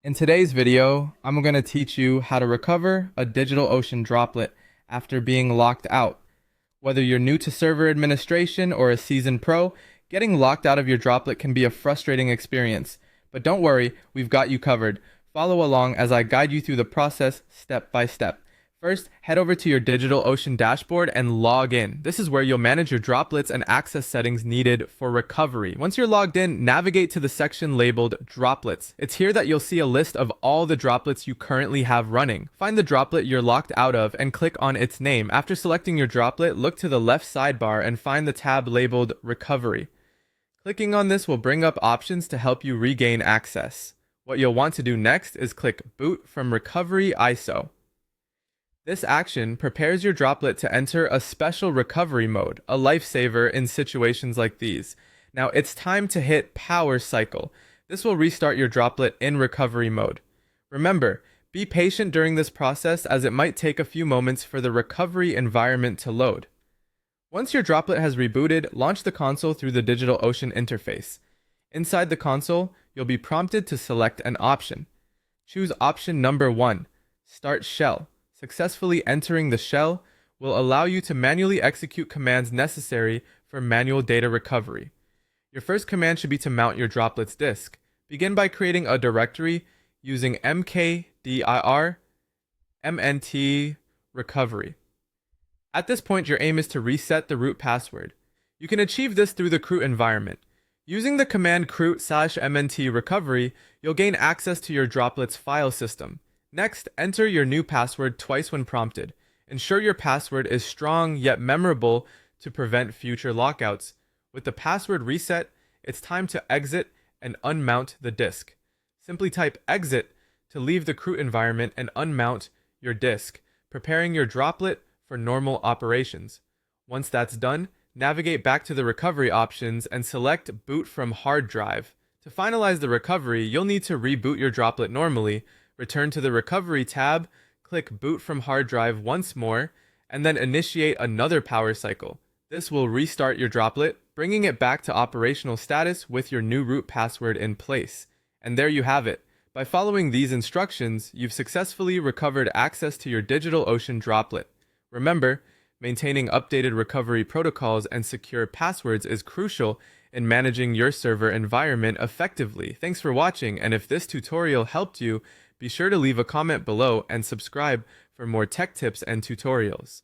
In today's video, I'm going to teach you how to recover a DigitalOcean droplet after being locked out. Whether you're new to server administration or a seasoned pro, getting locked out of your droplet can be a frustrating experience. But don't worry, we've got you covered. Follow along as I guide you through the process step by step. First, head over to your DigitalOcean dashboard and log in. This is where you'll manage your droplets and access settings needed for recovery. Once you're logged in, navigate to the section labeled Droplets. It's here that you'll see a list of all the droplets you currently have running. Find the droplet you're locked out of and click on its name. After selecting your droplet, look to the left sidebar and find the tab labeled Recovery. Clicking on this will bring up options to help you regain access. What you'll want to do next is click Boot from Recovery ISO. This action prepares your droplet to enter a special recovery mode, a lifesaver in situations like these. Now it's time to hit Power Cycle. This will restart your droplet in recovery mode. Remember, be patient during this process as it might take a few moments for the recovery environment to load. Once your droplet has rebooted, launch the console through the DigitalOcean interface. Inside the console, you'll be prompted to select an option. Choose option number 1, Start Shell. Successfully entering the shell will allow you to manually execute commands necessary for manual data recovery. Your first command should be to mount your droplet's disk. Begin by creating a directory using mkdir mnt recovery. At this point, your aim is to reset the root password. You can achieve this through the root environment. Using the command crut/mnt recovery, you'll gain access to your droplet's file system. Next, enter your new password twice when prompted. Ensure your password is strong yet memorable to prevent future lockouts. With the password reset, it's time to exit and unmount the disk. Simply type exit to leave the root environment and unmount your disk, preparing your droplet for normal operations. Once that's done, navigate back to the recovery options and select Boot from Hard Drive. To finalize the recovery, you'll need to reboot your droplet normally. Return to the Recovery tab, click Boot from Hard Drive once more, and then initiate another power cycle. This will restart your droplet, bringing it back to operational status with your new root password in place. And there you have it. By following these instructions, you've successfully recovered access to your DigitalOcean droplet. Remember, maintaining updated recovery protocols and secure passwords is crucial in managing your server environment effectively. Thanks for watching, and if this tutorial helped you, be sure to leave a comment below and subscribe for more tech tips and tutorials.